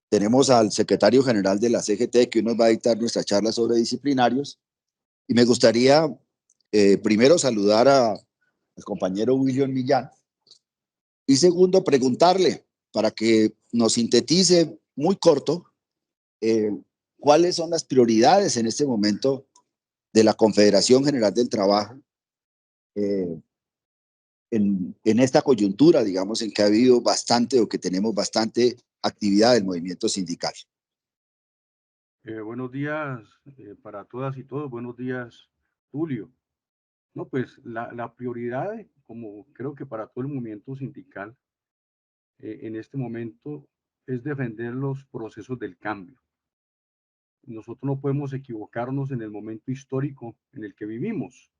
tenemos al secretario general de la CGT que hoy nos va a dictar nuestra charla sobre disciplinarios. Y me gustaría primero saludar al compañero William Millán y segundo preguntarle para que nos sintetice muy corto eh, cuáles son las prioridades en este momento de la Confederación General del Trabajo eh, en esta coyuntura, digamos, en que ha habido bastante o que tenemos bastante actividad del movimiento sindical. Buenos días para todas y todos. Buenos días, Tulio. No, pues la prioridad, como creo que para todo el movimiento sindical en este momento, es defender los procesos del cambio. Nosotros no podemos equivocarnos en el momento histórico en el que vivimos.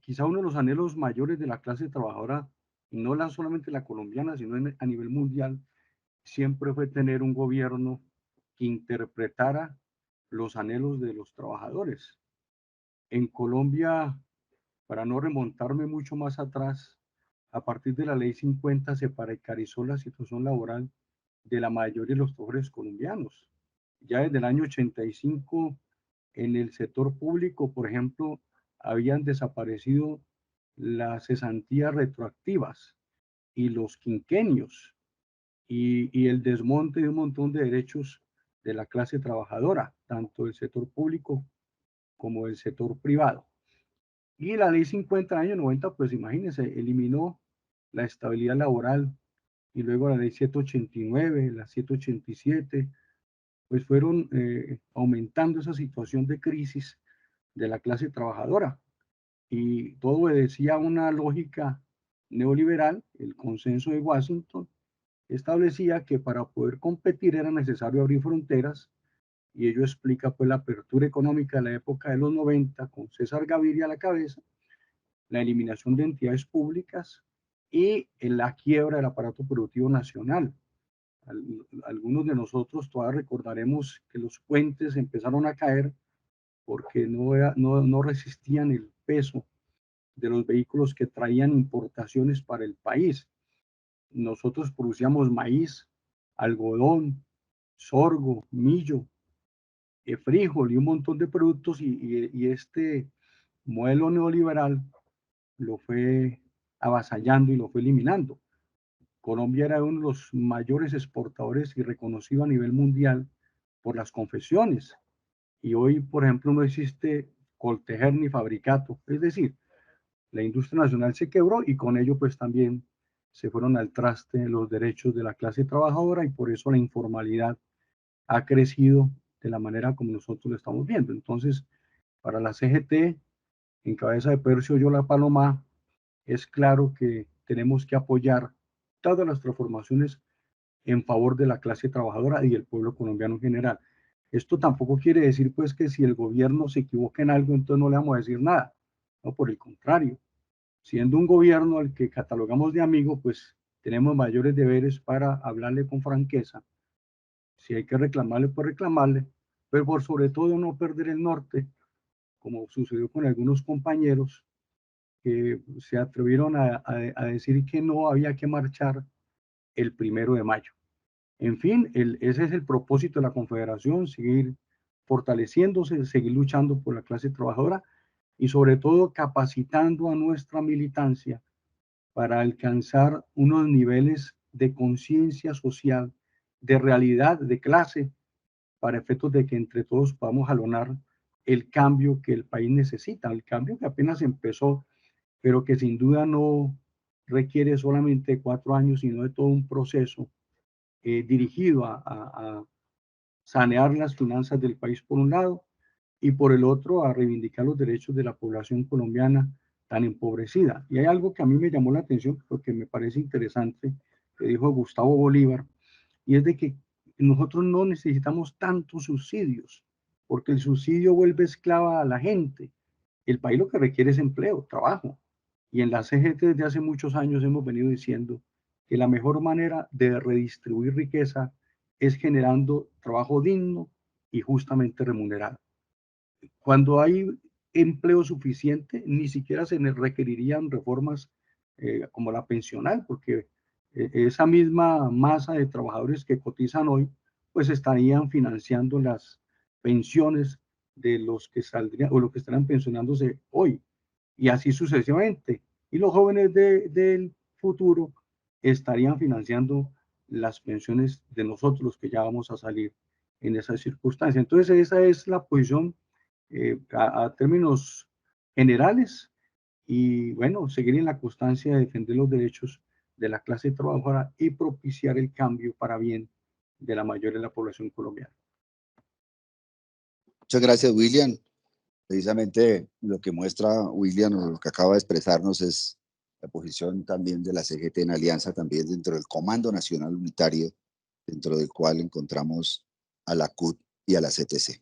Quizá uno de los anhelos mayores de la clase trabajadora, no solamente la colombiana, sino a nivel mundial, siempre fue tener un gobierno que interpretara los anhelos de los trabajadores. En Colombia, para no remontarme mucho más atrás, a partir de la ley 50 se precarizó la situación laboral de la mayoría de los trabajadores colombianos. Ya desde el año 85, en el sector público, por ejemplo, habían desaparecido las cesantías retroactivas y los quinquenios y el desmonte de un montón de derechos de la clase trabajadora, tanto del sector público como del sector privado. Y la ley 50 del año 90, pues imagínense, eliminó la estabilidad laboral y luego la ley 789, la 787, pues fueron aumentando esa situación de crisis de la clase trabajadora. Y todo obedecía a una lógica neoliberal, el consenso de Washington, establecía que para poder competir era necesario abrir fronteras y ello explica pues la apertura económica de la época de los 90 con César Gaviria a la cabeza, la eliminación de entidades públicas y en la quiebra del aparato productivo nacional. Algunos de nosotros todavía recordaremos que los puentes empezaron a caer porque no resistían el peso de los vehículos que traían importaciones para el país. Nosotros producíamos maíz, algodón, sorgo, millo, frijol y un montón de productos y este modelo neoliberal lo fue avasallando y lo fue eliminando. Colombia era uno de los mayores exportadores y reconocido a nivel mundial por las confecciones. Y hoy, por ejemplo, no existe Coltejer ni Fabricato. Es decir, la industria nacional se quebró y con ello pues también se fueron al traste los derechos de la clase trabajadora y por eso la informalidad ha crecido de la manera como nosotros lo estamos viendo. Entonces, para la CGT, en cabeza de Percio Yola Palomá, es claro que tenemos que apoyar todas las transformaciones en favor de la clase trabajadora y del pueblo colombiano en general. Esto tampoco quiere decir pues que si el gobierno se equivoca en algo, entonces no le vamos a decir nada. No, por el contrario, siendo un gobierno al que catalogamos de amigo, pues tenemos mayores deberes para hablarle con franqueza. Si hay que reclamarle, pues reclamarle, pero por sobre todo no perder el norte, como sucedió con algunos compañeros que se atrevieron a decir que no había que marchar el 1 de mayo. En fin, ese es el propósito de la Confederación, seguir fortaleciéndose, seguir luchando por la clase trabajadora y sobre todo capacitando a nuestra militancia para alcanzar unos niveles de conciencia social, de realidad, de clase, para efectos de que entre todos podamos jalonar el cambio que el país necesita, el cambio que apenas empezó, pero que sin duda no requiere solamente 4 años, sino de todo un proceso dirigido a sanear las finanzas del país por un lado y por el otro a reivindicar los derechos de la población colombiana tan empobrecida. Y hay algo que a mí me llamó la atención porque me parece interesante, que dijo Gustavo Bolívar, y es de que nosotros no necesitamos tantos subsidios, porque el subsidio vuelve esclava a la gente. El país lo que requiere es empleo, trabajo. Y en la CGT desde hace muchos años hemos venido diciendo que la mejor manera de redistribuir riqueza es generando trabajo digno y justamente remunerado. Cuando hay empleo suficiente, ni siquiera se requerirían reformas como la pensional, porque esa misma masa de trabajadores que cotizan hoy, pues estarían financiando las pensiones de los que saldrían o los que estarán pensionándose hoy, y así sucesivamente. Y los jóvenes del futuro estarían financiando las pensiones de nosotros, los que ya vamos a salir en esa circunstancia. Entonces, esa es la posición a términos generales, y bueno, seguir en la constancia de defender los derechos de la clase trabajadora y propiciar el cambio para bien de la mayoría de la población colombiana. Muchas gracias, William. Precisamente lo que muestra William, o lo que acaba de expresarnos, es la posición también de la CGT en alianza, también dentro del Comando Nacional Unitario, dentro del cual encontramos a la CUT y a la CTC.